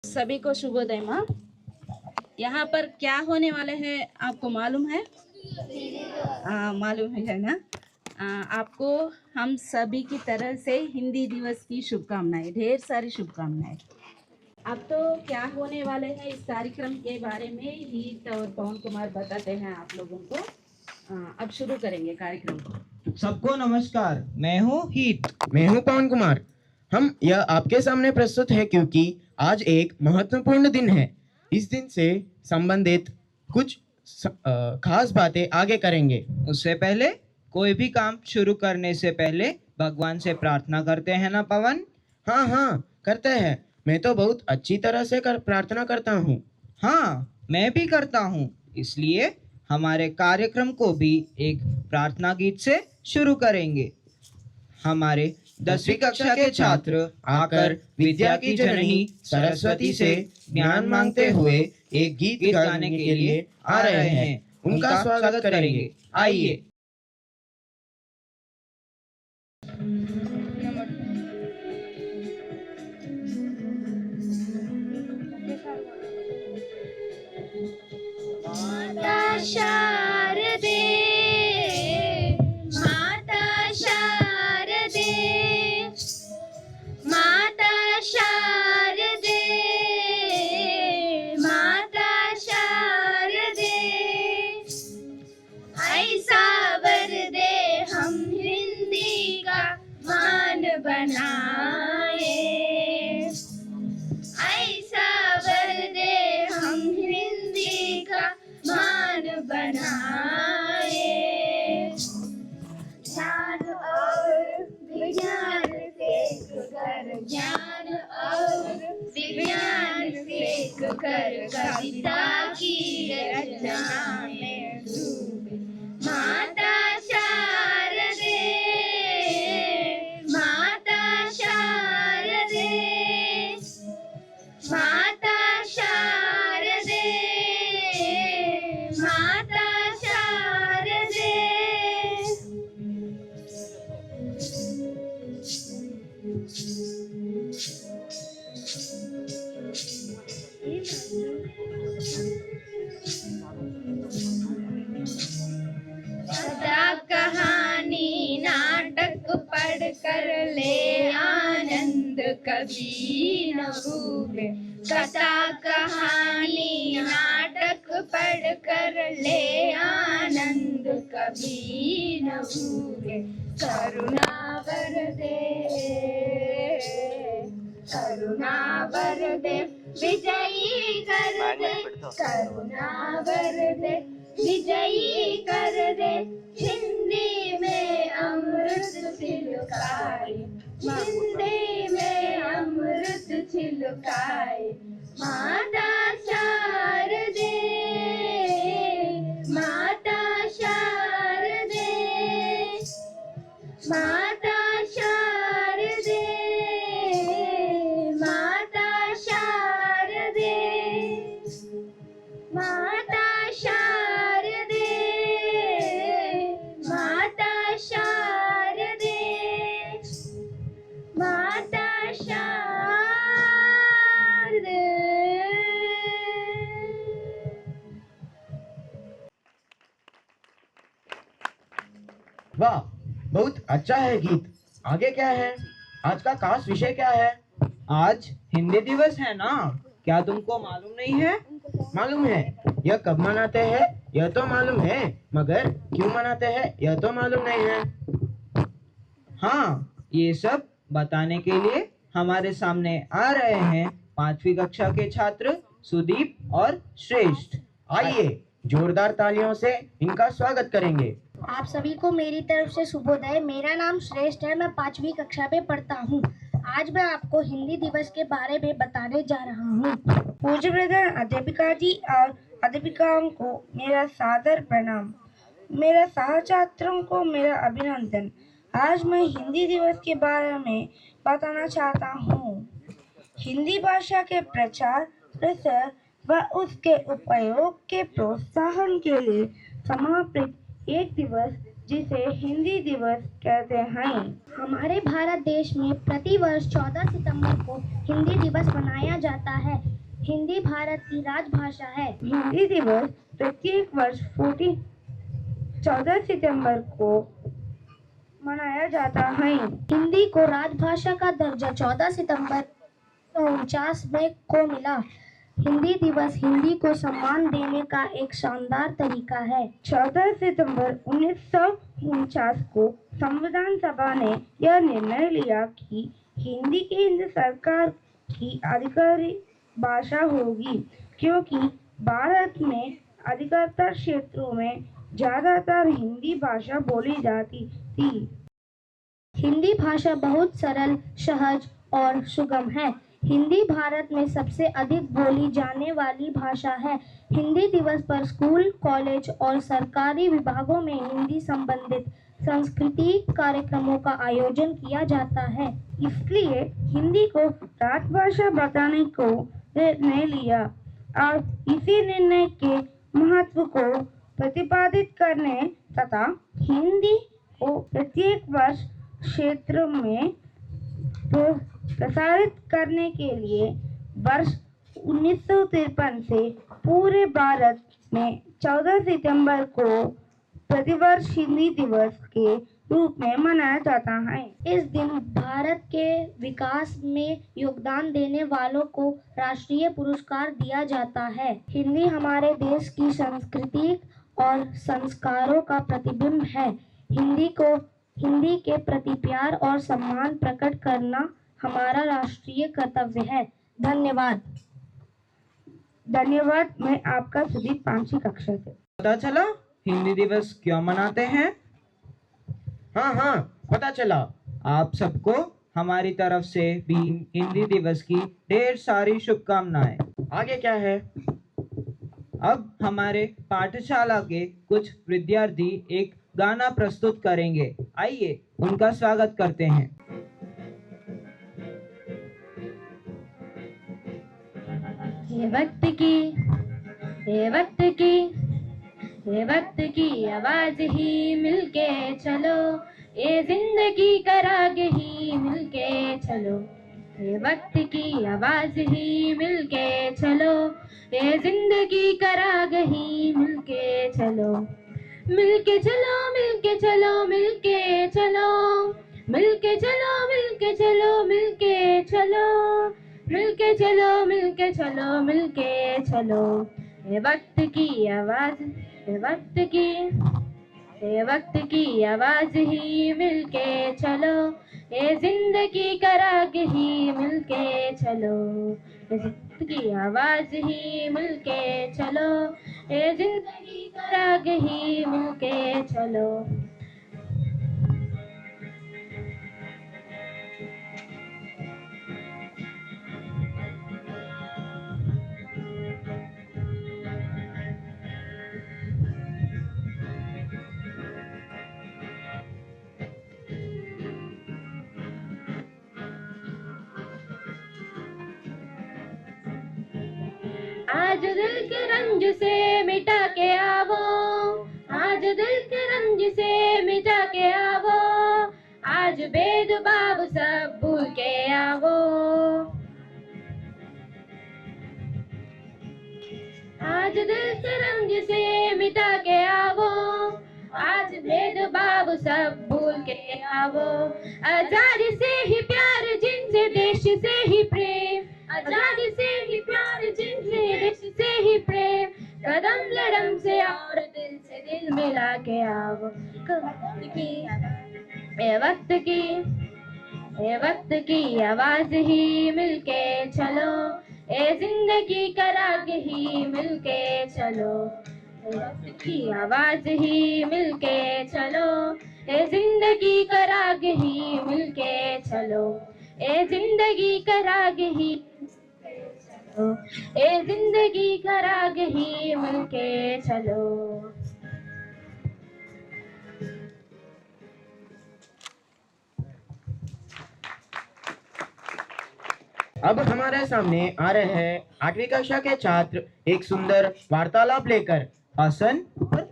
सभी को शुभोदय माँ। यहाँ पर क्या होने वाले हैं आपको मालूम है? मालूम है ना? आपको हम सभी की तरह से हिंदी दिवस की शुभकामनाएं, ढेर सारी शुभकामनाएं। अब तो क्या होने वाले हैं इस कार्यक्रम के बारे में हीत और पवन कुमार बताते हैं आप लोगों को। अब शुरू करेंगे कार्यक्रम को। सबको नमस्कार, मैं हूँ हीत। मैं हूँ पवन कुमार। हम यह आपके सामने प्रस्तुत है क्योंकि आज एक महत्वपूर्ण दिन है। इस दिन से संबंधित कुछ खास बातें आगे करेंगे। उससे पहले कोई भी काम शुरू करने से पहले भगवान से प्रार्थना करते हैं ना पवन? हाँ, करते हैं। मैं तो बहुत अच्छी तरह से प्रार्थना करता हूँ। हाँ, मैं भी करता हूँ। इसलिए हमारे कार्यक्रम को भी एक प्रार्थना गीत से शुरू करेंगे। हमारे 10वीं कक्षा के छात्र आकर विद्या की जननी सरस्वती से ज्ञान मांगते हुए एक गीत गाने के लिए आ रहे हैं। उनका स्वागत करेंगे। आइए। माता शारदे, माता शारदे, माता शारदे, माता शारदे, ऐसा वर दे हम हिंदी का मान बनाए, ऐसा वर दे हम हिंदी का मान बनाए। ज्ञान और विज्ञान सीख कर, ज्ञान और विज्ञान सीख कर कविता की रचना में डूबे। माता शारदे, माता शारदे, माता शारदे, माता शारदे। कथा कहानी नाटक पढ़ कर ले आनंद कभी न भूले। कथा कहानी नाटक पढ़ कर ले आनंद कभी न भूले। करुणा वर दे, करुणा वर दे, विजयी कर दे, करुणा वर दे, विजयी कर दे। हिंदी में अमृत छिलकाए, हिंदी में अमृत छिलकाए। माता शारदे, माता शारदे, माता शारदे, माता शारदे, माता शारदे, माता शारदे, माता शारदे। वाह, बहुत अच्छा है गीत। आगे क्या है? आज का खास विषय क्या है? आज हिंदी दिवस है ना? क्या तुमको मालूम नहीं है? मालूम है। यह कब मनाते हैं यह तो मालूम है, मगर क्यों मनाते हैं यह तो मालूम नहीं है। हाँ, ये सब बताने के लिए हमारे सामने आ रहे हैं 5वीं कक्षा के छात्र सुदीप और श्रेष्ठ। आइए जोरदार तालियों से इनका स्वागत करेंगे। आप सभी को मेरी तरफ से शुभोदय। मेरा नाम श्रेष्ठ है, मैं 5वीं कक्षा में पढ़ता हूँ। आज मैं आपको हिंदी दिवस के बारे में बताने जा रहा हूँ। पूज्य प्रधान अध्यापिका जी और अध्यापिकाओं को मेरा सादर प्रणाम, मेरे सहछात्रों को मेरा अभिनंदन। आज मैं हिंदी दिवस के बारे में बताना चाहता हूँ। हिंदी भाषा के प्रचार प्रसार व उसके उपयोग के प्रोत्साहन के लिए समर्पित एक दिवस जिसे हिंदी दिवस कहते हैं। हमारे भारत देश में प्रतिवर्ष 14 सितंबर को हिंदी दिवस मनाया जाता है। हिंदी भारत की राजभाषा है। हिंदी दिवस प्रत्येक वर्ष 14 सितंबर को मनाया जाता है। हिंदी को राजभाषा का दर्जा 14 सितंबर 1949 में को मिला। हिंदी दिवस हिंदी को सम्मान देने का एक शानदार तरीका है। 14 सितंबर 1949 को संविधान सभा ने यह निर्णय लिया कि हिंदी केंद्र सरकार की आधिकारिक भाषा होगी, क्योंकि भारत में अधिकतर क्षेत्रों में ज्यादातर हिंदी भाषा बोली जाती थी। हिंदी भाषा बहुत सरल, सहज और सुगम है। हिंदी भारत में सबसे अधिक बोली जाने वाली भाषा है। हिंदी दिवस पर स्कूल, कॉलेज और सरकारी विभागों में हिंदी संबंधित सांस्कृतिक कार्यक्रमों का आयोजन किया जाता है। इसलिए हिंदी को राजभाषा बताने को निर्णय लिया और इसी निर्णय के महत्व को प्रतिपादित करने तथा हिंदी को प्रत्येक वर्ष क्षेत्र में प्रसारित करने के लिए वर्ष 1953 से पूरे भारत में 14 सितंबर को प्रतिवर्ष हिंदी दिवस के रूप में मनाया जाता है। इस दिन भारत के विकास में योगदान देने वालों को राष्ट्रीय पुरस्कार दिया जाता है। हिंदी हमारे देश की संस्कृति और संस्कारों का प्रतिबिंब है। हिंदी के प्रति प्यार और सम्मान प्रकट करना हमारा राष्ट्रीय कर्तव्य है। धन्यवाद। मैं आपका सुदीप 5वीं कक्षा से। पता चला हिंदी दिवस क्यों मनाते हैं? हाँ, पता चला। आप सबको हमारी तरफ से भी हिंदी दिवस की ढेर सारी शुभकामनाएं। आगे क्या है? अब हमारे पाठशाला के कुछ विद्यार्थी एक गाना प्रस्तुत करेंगे। आइए उनका स्वागत करते हैं। ये वक्त की आवाज ही मिलके चलो, ये जिंदगी का राग ही मिलके चलो। ये वक्त की आवाज ही मिलके चलो, ये जिंदगी का राग ही मिलके चलो। मिलके चलो, मिलके चलो, मिलके चलो, मिलके चलो, मिलके चलो, मिलके चलो, मिलके चलो, मिलके चलो, मिलके चलो। ये वक्त की आवाज, ये वक्त की आवाज ही मिलके चलो, ये जिंदगी का राग ही मिलके चलो। ये जिंदगी की आवाज ही मिलके चलो, ये जिंदगी का राग ही मिलके चलो। आज दिल के रंज से मिटा के आवो, आज दिल के रंज से मिटा के आवो, आज भेदभाव सब भूल के आवो। आज दिल के रंज से मिटा के आवो, आज भेदभाव सब भूल के आवो। आजादी से ही प्यार जिनसे देश से ही प्रेम, आजादी से ही प्यार जिनसे देश से ही प्रेम, कदम लड़म से और दिल से दिल मिला के आओ। ये वक्त की आवाज ही मिलके चलो, ये जिंदगी का राग ही मिलके चलो। ये वक्त की आवाज ही मिलके चलो, ये जिंदगी का राग ही मिलके चलो। ये जिंदगी का राग ही, ये जिंदगी का राग ही मिलके चलो। अब हमारे सामने आ रहे हैं 8वीं कक्षा के छात्र एक सुंदर वार्तालाप लेकर। हसन और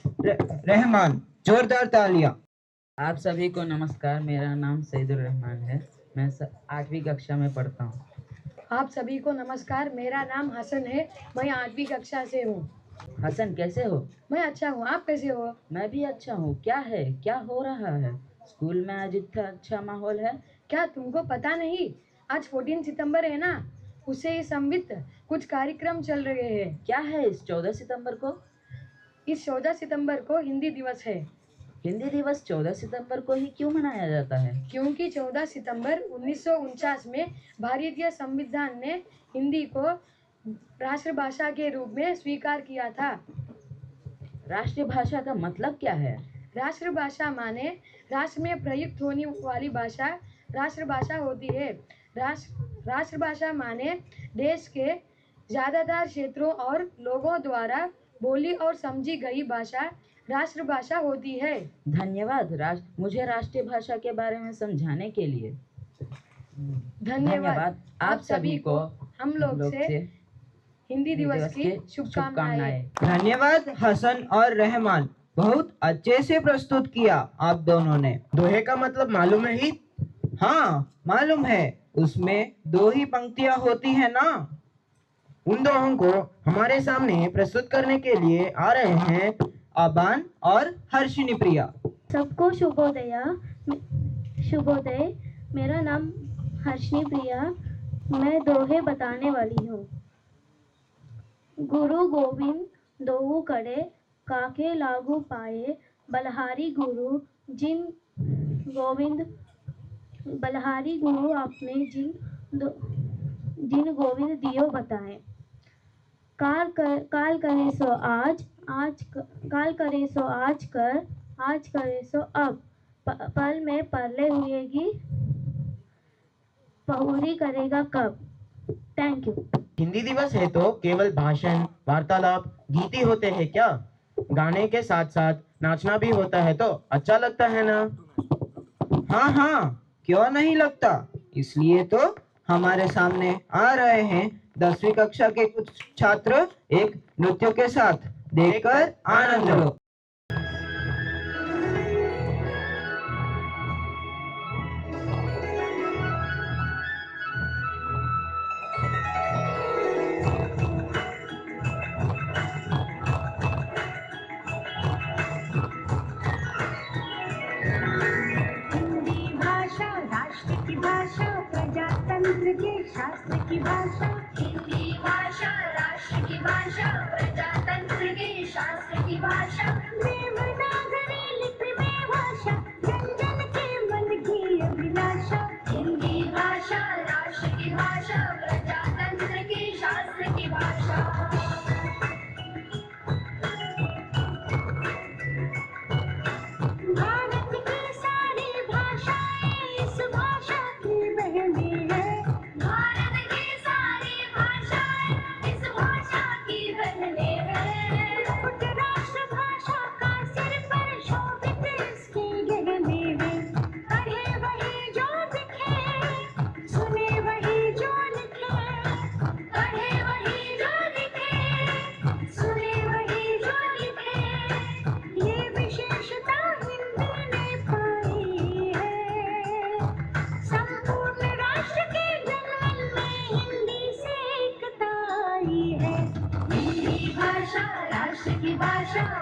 रहमान, जोरदार तालियां। आप सभी को नमस्कार। मेरा नाम सईदुर रहमान है। मैं 8वीं कक्षा में पढ़ता हूँ। आप सभी को नमस्कार। मेरा नाम हसन है। मैं 8वीं कक्षा से हूँ। हसन, कैसे हो? मैं अच्छा हूँ। आप कैसे हो? मैं भी अच्छा हूँ। क्या है, क्या हो रहा है? स्कूल में आज इतना अच्छा माहौल है। क्या तुमको पता नहीं? आज 14 सितंबर है ना, उसे संबित कुछ कार्यक्रम चल रहे हैं। क्या है इस 14 सितंबर को? इस 14 सितंबर को हिंदी दिवस है। हिंदी दिवस 14 सितंबर को ही क्यों मनाया जाता है? क्योंकि 14 सितंबर 1949 में भारतीय संविधान ने हिंदी को राष्ट्रभाषा के रूप में स्वीकार किया था। राष्ट्रीय भाषा का मतलब क्या है? राष्ट्रभाषा माने राष्ट्र में प्रयुक्त होने वाली भाषा राष्ट्रभाषा होती है। राष्ट्रभाषा माने देश के ज़्यादातर क्षेत्रों और लोगों द्वारा बोली और समझी गई भाषा राष्ट्रभाषा होती है। धन्यवाद मुझे राष्ट्रीय भाषा के बारे में समझाने के लिए। धन्यवाद। आप सभी को हम लोग से हिंदी दिवस की शुभकामनाएं। धन्यवाद हसन और रहमान, बहुत अच्छे से प्रस्तुत किया आप दोनों ने। दोहे का मतलब मालूम है ही? हाँ मालूम है, उसमें 2 ही पंक्तियां होती है ना। उन दोहों को हमारे सामने प्रस्तुत करने के लिए आ रहे हैं अबान और हर्षिनी प्रिया। सबको शुभोदय। मेरा नाम हर्षिनी प्रिया। मैं दोहे बताने वाली हूँ। गुरु गोविंद दोहु करे, काके लागू पाए, बलहारी गुरु जिन गोविंद बलहारी गुरु आपने जिन गोविंद दियो बताए। काल करे सो आज काल करे सो आज करे सो अब, पल में परले हुएगी, पहुरी करेगा कब। Thank you. हिंदी दिवस है तो केवल भाषण, वार्तालाप, गीत ही होते हैं क्या? गाने के साथ साथ नाचना भी होता है तो अच्छा लगता है ना? हाँ हाँ, क्यों नहीं लगता। इसलिए तो हमारे सामने आ रहे हैं 10वीं कक्षा के कुछ छात्र एक नृत्य के साथ। देखकर आनंद लो। प्रजातंत्र के शास्त्र की भाषा। हिंदी भाषा राष्ट्र की भाषा, प्रजातंत्र के शास्त्र की भाषा। देवनागरी लिपि में भाषा, जन जन के मन की अभिलाषा। हिंदी भाषा राष्ट्र की भाषा, प्रजातंत्र के शास्त्र की भाषा।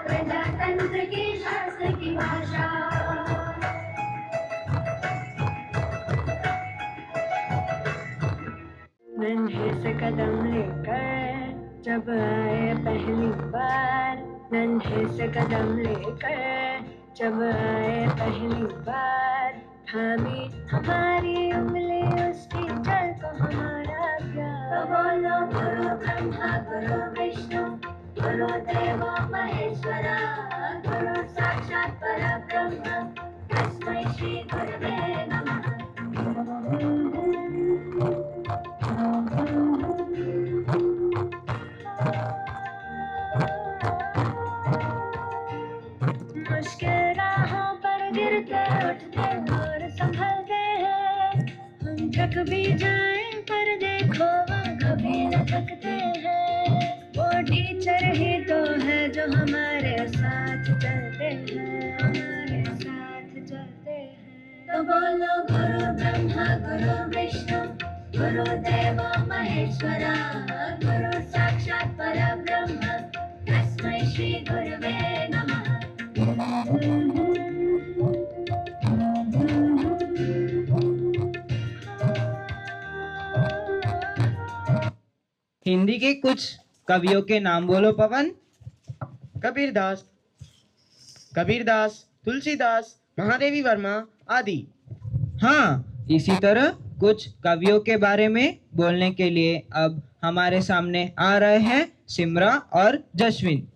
प्रजातंत्र के शास्त्र की भाषा। नन्हे से कदम लेकर जब आए पहली बार, नन्हे से कदम लेकर जब आए पहली बार, थामी हमारी उंगली उसकी चल तो हमारा प्यार। तो बोलो गुरु ब्रह्मा गुरु विष्णु गुरुदेवो महेश्वरा, गुरु साक्षात् परब्रह्म, तस्मै श्री गुरवे नमः। मुश्किल राहों पर गिरते उठते और संभलते हैं, हम थक भी जाएं पर देखो हम कभी न थकते हैं। वो टीचर ही तो है जो हमारे साथ चलते हैं, हमारे साथ चलते हैं। तो बोलो गुरु ब्रह्मा गुरु विष्णु गुरुदेव महेश्वरा, गुरु साक्षात् परब्रह्म तस्मै श्री गुरुवे नमः। हिंदी के कुछ कवियों के नाम बोलो पवन। कबीरदास, तुलसीदास, महादेवी वर्मा आदि। हाँ, इसी तरह कुछ कवियों के बारे में बोलने के लिए अब हमारे सामने आ रहे हैं सिमरा और जश्विन।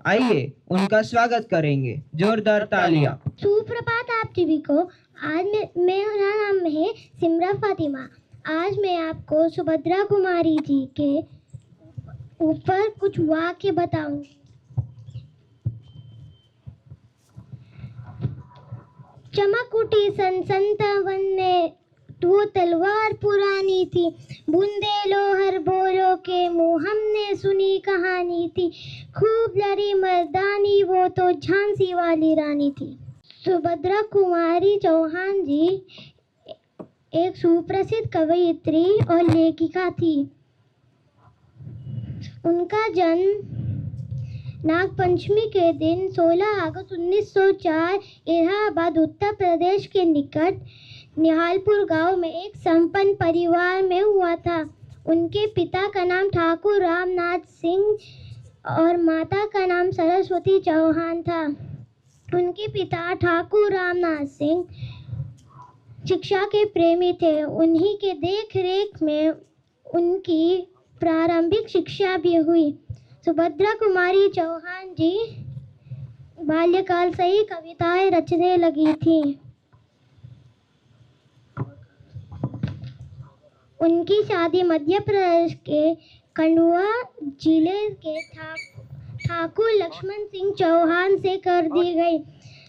आइए उनका स्वागत करेंगे, जोरदार तालियां। सुप्रभात आप सभी को। आज मेरा नाम है सिमरा फातिमा। आज मैं आपको सुभद्रा कुमारी जी के ऊपर कुछ वाक्य बताऊंगी। चमक उठी सन 57 में, वो तलवार पुरानी थी, बूंदे लोहर बोलो के मुँह हमने सुनी कहानी थी, खूब लड़ी मर्दानी वो तो झांसी वाली रानी थी। सुभद्रा कुमारी चौहान जी एक सुप्रसिद्ध कवयित्री और लेखिका थी। उनका जन्म नागपंचमी के दिन 16 अगस्त 1904 इलाहाबाद उत्तर प्रदेश के निकट निहालपुर गांव में एक संपन्न परिवार में हुआ था। उनके पिता का नाम ठाकुर रामनाथ सिंह और माता का नाम सरस्वती चौहान था। उनके पिता ठाकुर रामनाथ सिंह शिक्षा के प्रेमी थे। उन्हीं के देख रेख में उनकी प्रारंभिक शिक्षा भी हुई। सुभद्रा कुमारी चौहान जी बाल्यकाल से ही कविताएं रचने लगी थी। उनकी शादी मध्य प्रदेश के खंडवा जिले के ठाकुर लक्ष्मण सिंह चौहान से कर दी गई।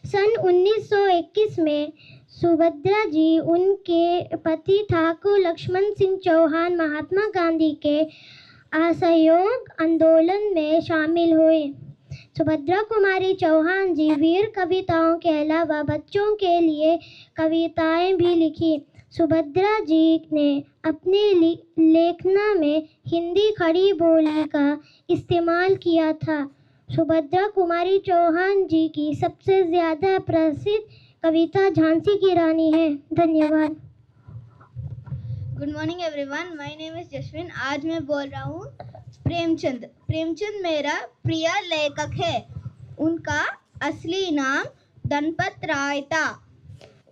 सन 1921 में सुभद्रा जी उनके पति ठाकुर लक्ष्मण सिंह चौहान महात्मा गांधी के असहयोग आंदोलन में शामिल हुए। सुभद्रा कुमारी चौहान जी वीर कविताओं के अलावा बच्चों के लिए कविताएं भी लिखी। सुभद्रा जी ने अपने लेखना में हिंदी खड़ी बोली का इस्तेमाल किया था। सुभद्रा कुमारी चौहान जी की सबसे ज़्यादा प्रसिद्ध कविता झांसी की रानी है। धन्यवाद। Good morning everyone, my name is Jashwin. आज मैं बोल रहा हूँ प्रेमचंद। प्रेमचंद मेरा प्रिय लेखक है। उनका असली नाम धनपत राय था।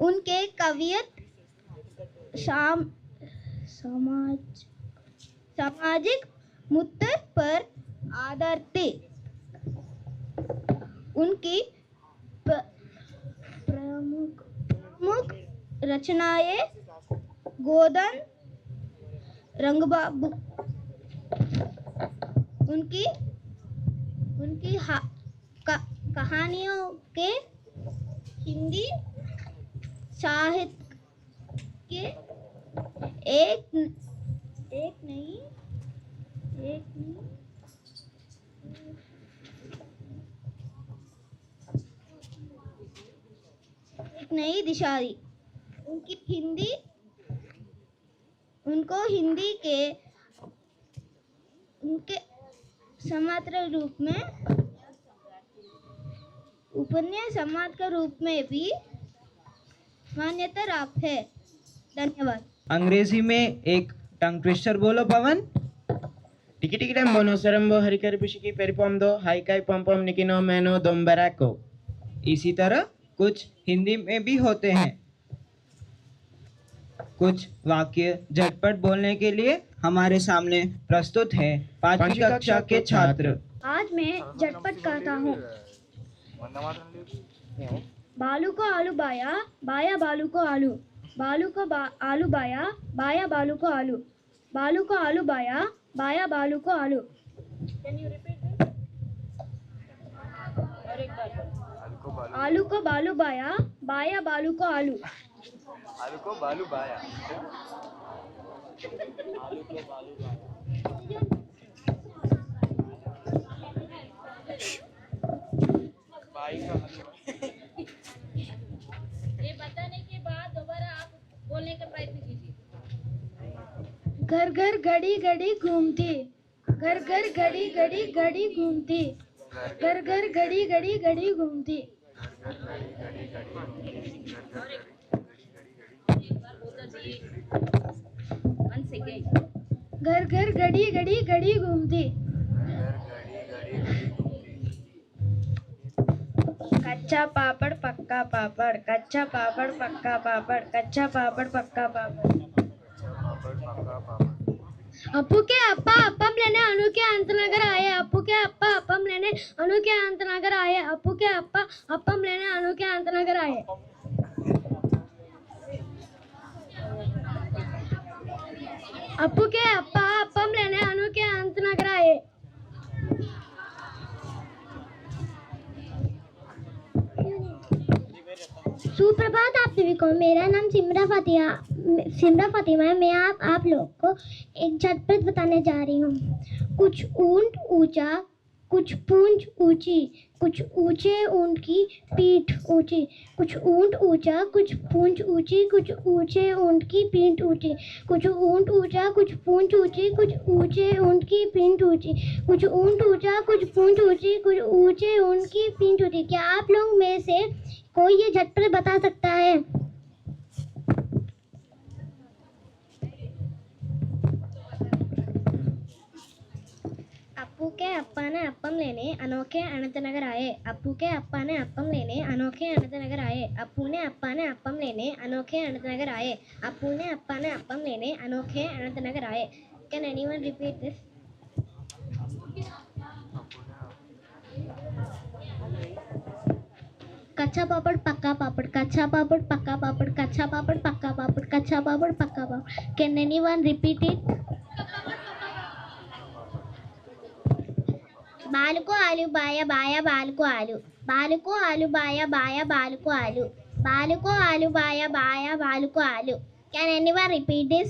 उनके कवियत सामाजिक मुद्दे पर आधारित थे। उनकी प्रमुख रचनाएं गोदन रंगबाबू। उनकी कहानियों के हिंदी साहित्य के एक नई दिशा दी। उनको हिंदी के उनके समात्र रूप में उपन्यास समाज के रूप में भी मान्यता प्राप्त है। धन्यवाद। अंग्रेजी में एक टंग ट्विस्टर बोलो पवन। टिकी टिकी टम बोनो सरम्बो हरिकर पिशिकी पेरिपम दो हाई काई पम पम निकिनो मैनो दोम्बराको। इसी तरह कुछ हिंदी में भी होते हैं। कुछ वाक्य झटपट बोलने के लिए हमारे सामने प्रस्तुत है 5वीं कक्षा के छात्र। आज मैं झटपट करता हूँ। बालू को आलू बाया, बाया बालू को आलू, बालू को आलू बाया, बाया बालू को आलू, बालू को आलू बाया, बाया बालू को आलू। आलू को बालू बाया, बाया बालू को आलू। आलू को बालू बाया। घर घर घड़ी घड़ी घूमती, घर घर घड़ी घड़ी घड़ी घूमती, घर घर घड़ी घड़ी घड़ी घूमती। Once again. घर घर घड़ी घड़ी घड़ी घूमती। कच्चा पापड़ पक्का पापड़, कच्चा पापड़ पक्का पापड़, कच्चा पापड़ पक्का पापड़। अप्पू के अप्पा अप्पम लेने अनु के अंतनगर आए, अप्पू के अप्पा अप्पम लेने अनु के अंतनगर आए, अप्पू के अप्पा अप्पम लेने अनु के अंतनगर आए। अप्पू के अप्पा अप्पम लेने अनु के अंतनगर आए। सुप्रभात आप सभी को, मेरा नाम सिमरा फातिमा है। मैं आप लोग को एक झटपट बताने जा रही हूँ। कुछ ऊंट ऊंचा, कुछ पूंछ ऊंची, कुछ ऊंचे ऊंट की पीठ ऊंची, कुछ ऊंट ऊंचा, कुछ पूंछ ऊंची, कुछ ऊंचे ऊंट की पीठ ऊंची, कुछ ऊंट ऊंचा, कुछ पूंछ ऊंची, कुछ ऊंचे ऊंट की पीठ ऊंची, कुछ ऊंट ऊंचा, कुछ पूंछ ऊंची, कुछ ऊंचे ऊंट की पीठ ऊंची। क्या आप लोग में से कोई ये झटपट बता सकता है? अप्पू के अप्पा ने अप्पम लेने अनोखे अनंतनगर आए, अप्पू के अप्पा ने अप्पम लेने अनोखे अनंतनगर आए, अप्पू ने अप्पा ने अप्पम लेने अनोखे अनंतनगर आए, अप्पू ने अप्पा ने अप्पम लेने अनोखे अनंतनगर आए। Can anyone repeat this? कच्चा पापड़ पक्का पापड़, कच्चा पापड़ पक्का पापड़, कच्चा पापड़ पक्का पापड़, कच्चा पापड़ पक्का पापड़। Can anyone repeat it? बाल को आलू बाया बाया बाल को आलू, बाल को आलू बाया बाया बाल को आलू, बाल को आलू बाया बाया बाल को आलू। Can anyone repeat this?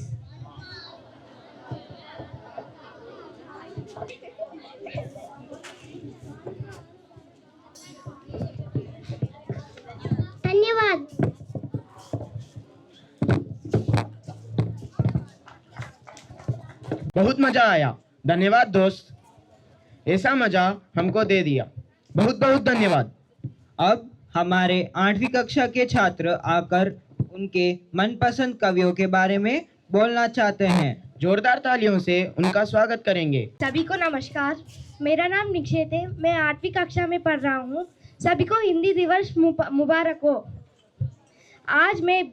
धन्यवाद। बहुत मजा आया, धन्यवाद दोस्त, ऐसा मजा हमको दे दिया, बहुत बहुत धन्यवाद। अब हमारे 8वीं कक्षा के छात्र आकर उनके मनपसंद कवियों के बारे में बोलना चाहते हैं। जोरदार तालियों से उनका स्वागत करेंगे। सभी को नमस्कार, मेरा नाम निक्षेत है, मैं 8वीं कक्षा में पढ़ रहा हूँ। सभी को हिंदी दिवस मुबारक हो। आज मैं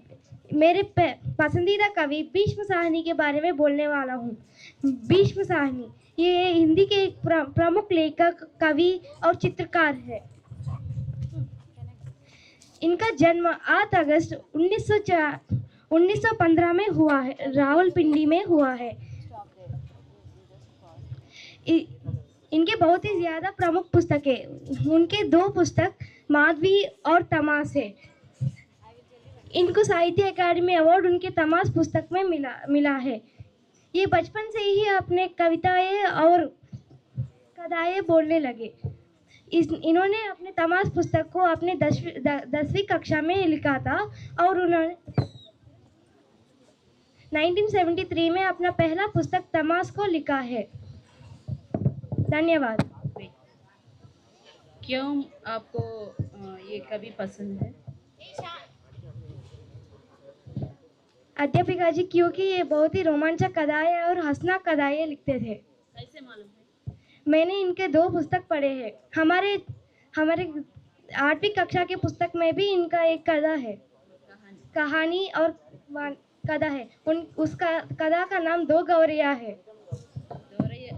मेरे पसंदीदा कवि भीष्म साहनी के बारे में बोलने वाला हूँ। भीष्म साहनी ये हिंदी के एक प्रमुख लेखक, कवि और चित्रकार है। इनका जन्म 8 अगस्त 1915 में हुआ है, रावलपिंडी में हुआ है। इनके बहुत ही ज़्यादा प्रमुख पुस्तकें, उनके 2 पुस्तक माधवी और तमाश है। इनको साहित्य अकादमी अवार्ड उनके तमाश पुस्तक में मिला है। ये बचपन से ही अपने कविताएं और कथाएं बोलने लगे। इन्होंने अपने तमाश पुस्तक को अपने 10वीं कक्षा में लिखा था और उन्होंने 1973 में अपना पहला पुस्तक तमाश को लिखा है। धन्यवाद। क्यों आपको ये कवि पसंद है? अध्यापिका जी, क्योंकि ये बहुत ही रोमांचक कथाएं और हंसनाक कथाएं लिखते थे। कैसे मालूम है? मैंने इनके 2 पुस्तक पढ़े हैं। हमारे 8वीं कक्षा के पुस्तक में भी इनका एक कथा है, कहानी और कथा है। उसका कथा का नाम 2 गौरैया है।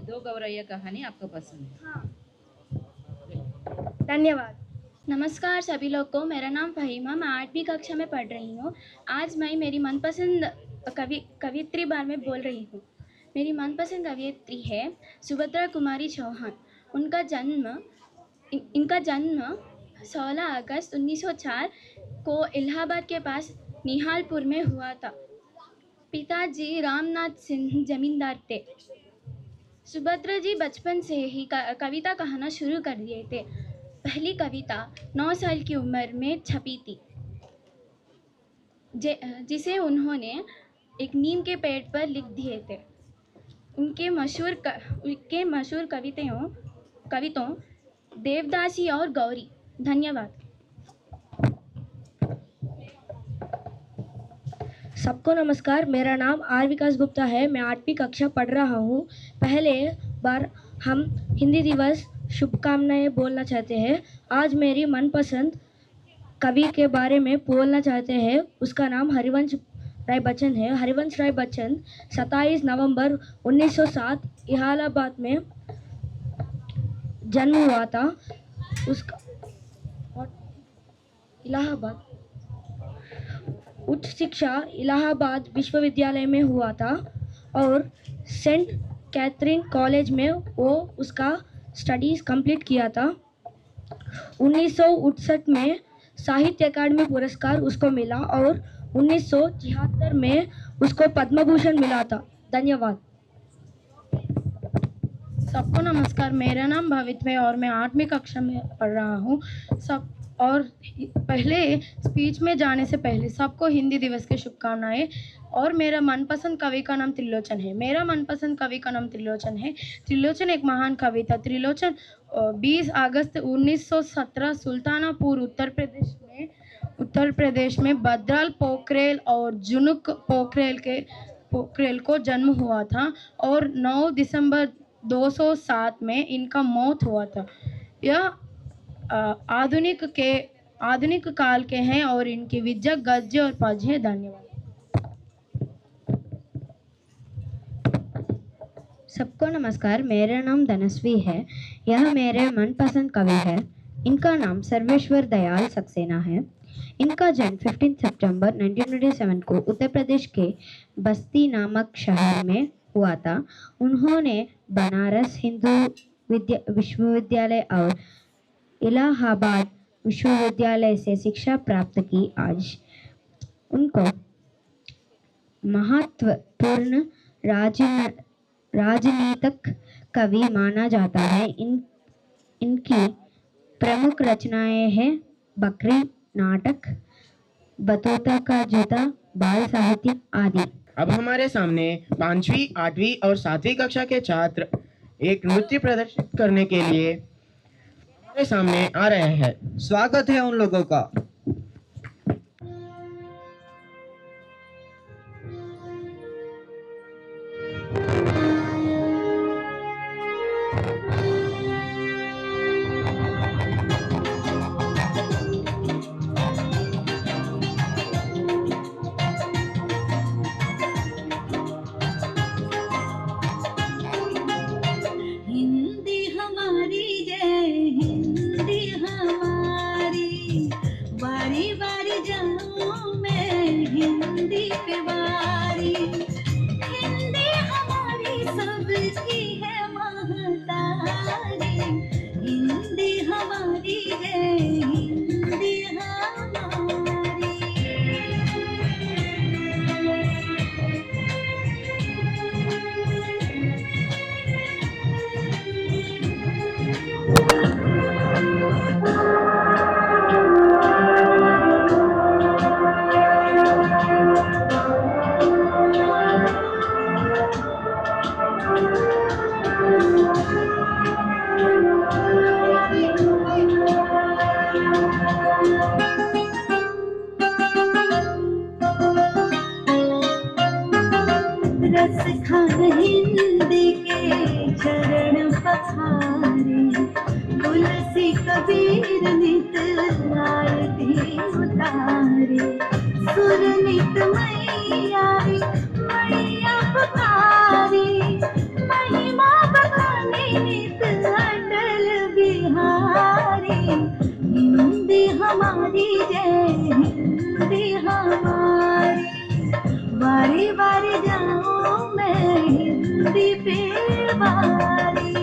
2 गौरैया कहानी आपको पसंद है? हाँ। धन्यवाद। नमस्कार सभी लोग को, मेरा नाम फहीमा, मैं 8वीं कक्षा में पढ़ रही हूँ। आज मैं मेरी मनपसंद कवियत्री बारे में बोल रही हूँ। मेरी मनपसंद कवियत्री है सुभद्रा कुमारी चौहान। इनका जन्म 16 अगस्त 1904 को इलाहाबाद के पास निहालपुर में हुआ था। पिताजी रामनाथ सिंह जमींदार थे। सुभद्रा जी बचपन से ही कविता कहना शुरू कर दिए थे। पहली कविता 9 साल की उम्र में छपी थी, जिसे उन्होंने एक नीम के पेड़ पर लिख दिए थे। उनके मशहूर कविताओं देवदासी और गौरी। धन्यवाद। सबको नमस्कार। मेरा नाम आर विकास गुप्ता है। मैं 8वीं कक्षा पढ़ रहा हूँ। पहले बार हम हिंदी दिवस शुभकामनाएं बोलना चाहते हैं। आज मेरी मनपसंद कवि के बारे में बोलना चाहते हैं। उसका नाम हरिवंश राय बच्चन है। हरिवंश राय बच्चन 27 नवंबर 1907 इलाहाबाद में जन्म हुआ था। उसका इलाहाबाद उच्च शिक्षा इलाहाबाद विश्वविद्यालय में हुआ था और सेंट कैथरीन कॉलेज में वो उसका स्टडीज़ कंप्लीट किया था। 1969 में साहित्य अकादमी पुरस्कार उसको मिला और 1976 में उसको पद्म भूषण मिला था। धन्यवाद। सबको नमस्कार। मेरा नाम भवित है और मैं 8वीं कक्षा में पढ़ रहा हूँ। पहले स्पीच में जाने से पहले सबको हिंदी दिवस की शुभकामनाएं। और मेरा मनपसंद कवि का नाम त्रिलोचन है। त्रिलोचन एक महान कवि था। त्रिलोचन 20 अगस्त 1917 सुल्तानापुर उत्तर प्रदेश में बद्राल पोखरेल और जुनुक पोखरेल को जन्म हुआ था और 9 दिसंबर 207 में इनका मौत हुआ था। यह आधुनिक काल के हैं और इनकी विद्या गद्य और पद्य है। धन्यवाद। सबको नमस्कार। मेरा नाम धनस्वी है। यह मेरे मनपसंद कवि है। इनका नाम सर्वेश्वर दयाल सक्सेना है। इनका जन्म 15 सितंबर 1927 को उत्तर प्रदेश के बस्ती नामक शहर में हुआ था। उन्होंने बनारस हिंदू विश्वविद्यालय और इलाहाबाद विश्वविद्यालय से शिक्षा प्राप्त की। आज उनको महत्वपूर्ण राजनीतिक कवि माना जाता है। इनकी प्रमुख रचनाएं हैं बकरी नाटक, बतौता का जूता, बाल साहित्य आदि। अब हमारे सामने 5वीं, 8वीं और 7वीं कक्षा के छात्र एक नृत्य प्रदर्शित करने के लिए हमारे सामने आ रहे हैं। स्वागत है उन लोगों का। हिंदी हमारी जय हिंदी हमारी, बारी बारी जाऊं मैं हिंदी पे बारी। हिंदी हमारी सबकी है महतारी, हिंदी हमारी जय हिंदी रस खान हिंदी के चरण पखारे, तुलसी कबीर नित आरती उतारे। सुर नित मैया मैया पुकारी, महिमा बखाने नित अटल बिहारी। हिंदी हमारी जय हिंदी हमारी, बारी बारी जाऊं मैं हिंदी पे बारी।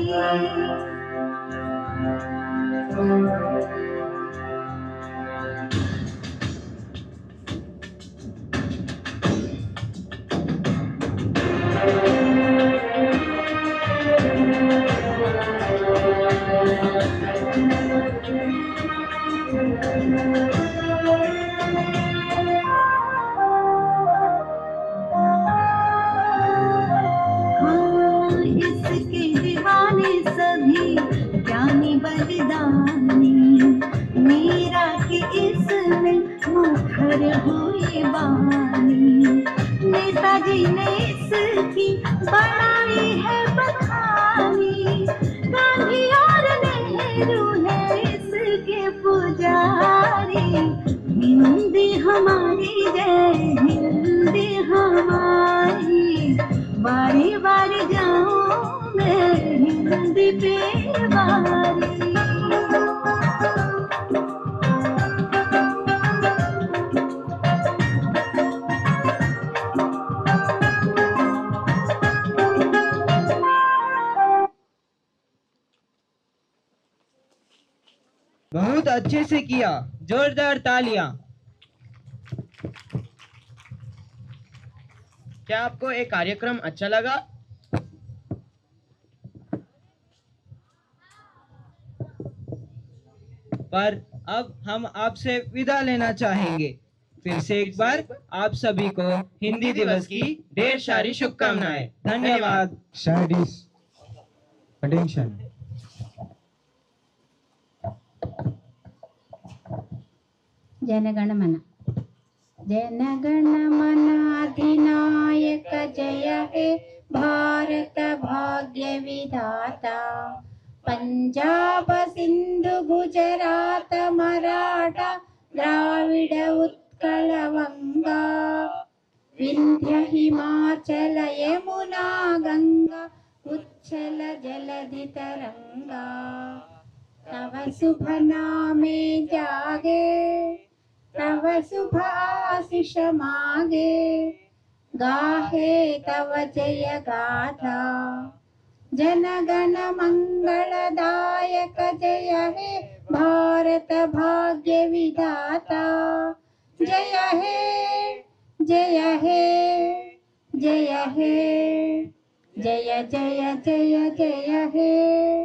पर हुई बानी। नेताजी ने इसकी बड़ाई है बखानी। गांधी और नेहरू है इसके पुजारी। हिंदी हमारी जय हिंदी हमारी। बारी बारी जाऊं मैं हिंदी पे बारी। बहुत अच्छे से किया, जोरदार तालियां। क्या आपको एक कार्यक्रम अच्छा लगा? पर अब हम आपसे विदा लेना चाहेंगे। फिर से एक बार आप सभी को हिंदी दिवस की ढेर सारी शुभकामनाएं। धन्यवाद। Studies. Attention. जनगणमन जनगणमन अधिनायक जय हे भारत भाग्य विधाता। पंजाब सिंधु गुजरात मराठा द्राविड उत्कल वंगा। विंध्य हिमाचल यमुना गंगा उच्छल जलधि तरंगा। तव शुभ नामे जागे तव शुभ आशीष मागे। गाहे तव जय गाथा जनगण मंगलदायक जय हे भारत भाग्य विधाता। जय हे जय हे जय हे जय जय जय जय हे।